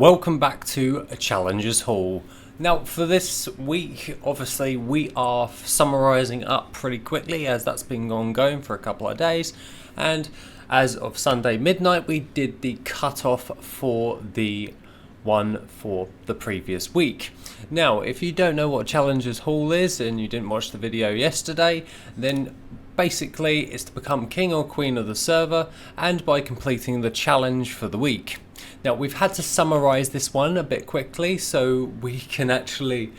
Welcome back to Challenges Hall. Now for this week, obviously we are summarising up pretty quickly as that's been ongoing for a couple of days, and as of Sunday midnight we did the cut-off for the one for the previous week. Now if you don't know what Challenges Hall is and you didn't watch the video yesterday, then basically it's to become king or queen of the server and by completing the challenge for the week. Now we've had to summarise this one a bit quickly so we can actually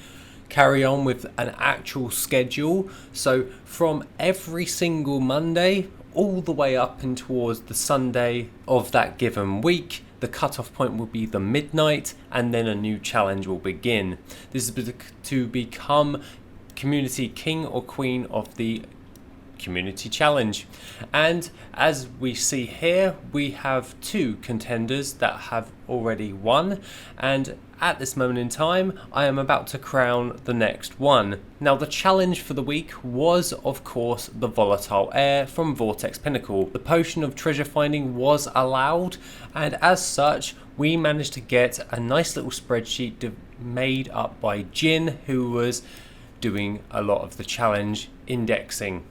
carry on with an actual schedule. So from every single Monday all the way up and towards the Sunday of that given week, the cut-off point will be the midnight and then a new challenge will begin. This is to become community king or queen of the community challenge, and as we see here we have two contenders that have already won, and at this moment in time I am about to crown the next one. Now the challenge for the week was of course the volatile air from Vortex Pinnacle. The potion of treasure finding was allowed, and as such we managed to get a nice little spreadsheet made up by Jin, who was doing a lot of the challenge indexing.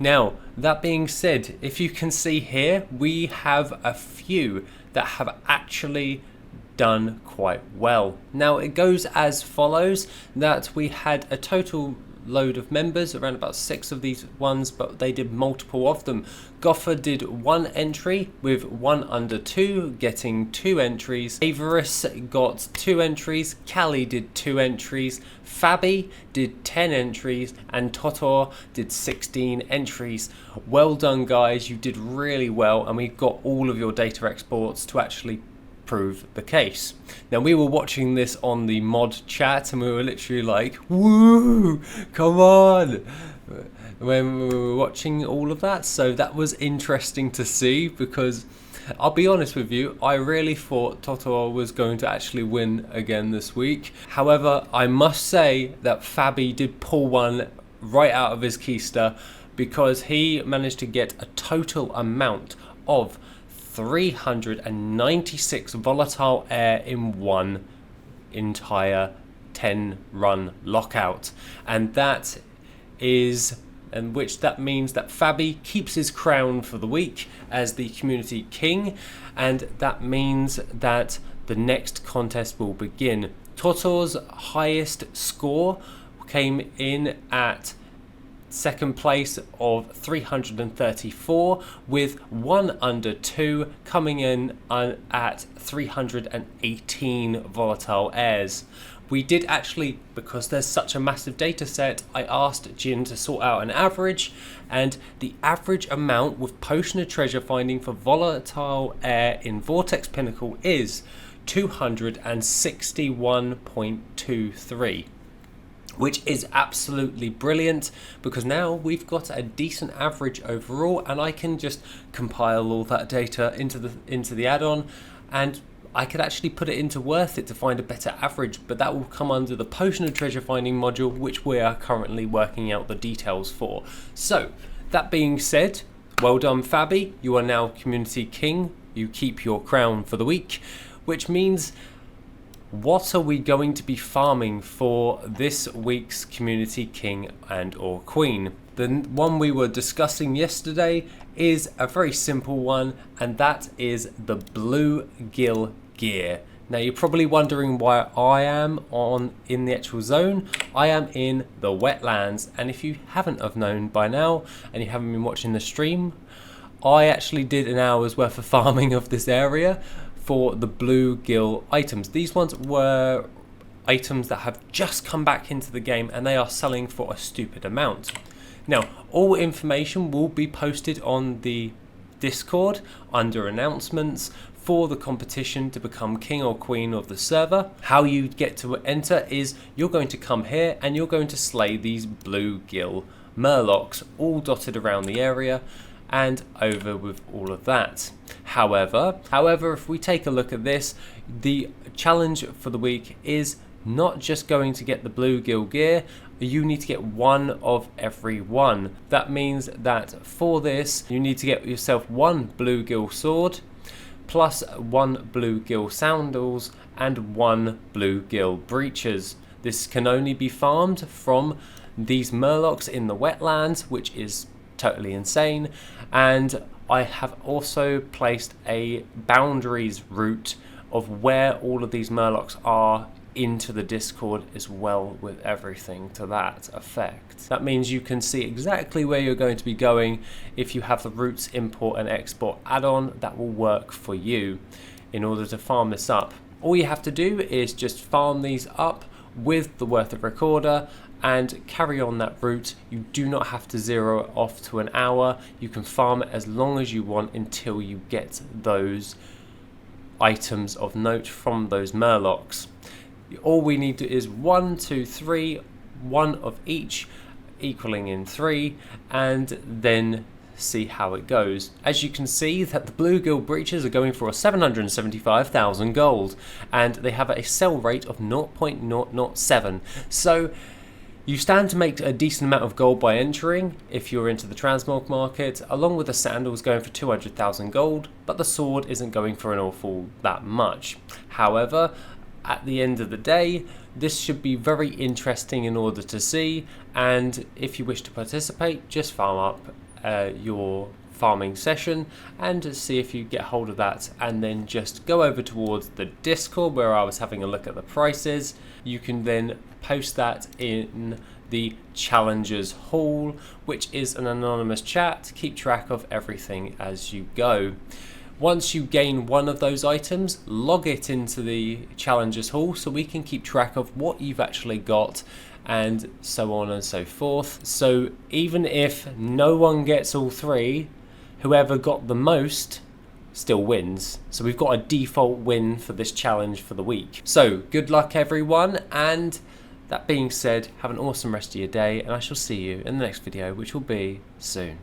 Now, that being said, if you can see here, we have a few that have actually done quite well. Now, it goes as follows, that we had a total load of members, around about 6 of these ones, but they did multiple of them. Goffer did 1 entry with 1 under 2, getting 2 entries. 𝐆𝐀𝐌𝐄 got 2 entries. 𝐵𝐾𝐌𝐿𝐼 did 2 entries. Fabi did 10 entries, and 𝐷𝐷𝐷 did 16 entries. Well done guys, you did really well, and we got all of your data exports to actually prove the case. Now we were watching this on the mod chat and we were literally like, woo, come on, when we were watching all of that. So that was interesting to see, because I'll be honest with you, I really thought 𝐷𝐷𝐷 was going to actually win again this week. However, I must say that Fabi did pull one right out of his keister, because he managed to get a total amount of 396 volatile air in one entire 10-run lockout, and that means that Fabi keeps his crown for the week as the community king, and that means that the next contest will begin. 𝐷𝐷𝐷's highest score came in at second place of 334, with 1 under 2 coming in at 318 volatile airs. We did actually, because there's such a massive data set, I asked Jin to sort out an average, and the average amount with potion of treasure finding for volatile air in Vortex Pinnacle is 261.23. which is absolutely brilliant, because now we've got a decent average overall, and I can just compile all that data into the add-on, and I could actually put it into Worth It to find a better average, but that will come under the Potion of Treasure Finding module, which we are currently working out the details for. So, that being said, well done Fabi, you are now Community King, you keep your crown for the week, which means, what are we going to be farming for this week's Community King and or Queen? The one we were discussing yesterday is a very simple one, and that is the blue gill gear. Now you're probably wondering why I am in the actual zone. I am in the wetlands, and if you haven't have known by now and you haven't been watching the stream, I actually did an hour's worth of farming of this area for the blue gill items. These ones were items that have just come back into the game, and they are selling for a stupid amount. Now, all information will be posted on the Discord under announcements for the competition to become king or queen of the server. How you get to enter is you're going to come here and you're going to slay these blue gill murlocs all dotted around the area, and over with all of that. However, if we take a look at this, the challenge for the week is not just going to get the blue gill gear, you need to get one of every one. That means that for this, you need to get yourself one blue gill sword, plus 1 bluegill sandals and 1 bluegill breeches. This can only be farmed from these murlocs in the wetlands, which is totally insane. And I have also placed a boundaries route of where all of these murlocs are into the Discord as well, with everything to that effect. That means you can see exactly where you're going to be going. If you have the routes import and export add-on, that will work for you in order to farm this up. All you have to do is just farm these up with the Worth It Recorder and carry on that route. You do not have to zero it off to an hour. You can farm it as long as you want until you get those items of note from those murlocs. All we need to is 1, 2, 3, 1 of each, equaling in 3, and then see how it goes. As you can see, that the bluegill breeches are going for a 775,000 gold, and they have a sell rate of 0.007. So you stand to make a decent amount of gold by entering if you're into the transmog market, along with the sandals going for 200,000 gold, but the sword isn't going for an awful that much. However, at the end of the day, this should be very interesting in order to see, and if you wish to participate, just farm up your farming session and see if you get hold of that, and then just go over towards the Discord where I was having a look at the prices. You can then post that in the Challengers Hall, which is an anonymous chat to keep track of everything as you go. Once you gain one of those items, log it into the Challengers Hall so we can keep track of what you've actually got, and so on and so forth. So even if no one gets all 3, whoever got the most still wins. So we've got a default win for this challenge for the week. So good luck everyone, and that being said, have an awesome rest of your day, and I shall see you in the next video, which will be soon.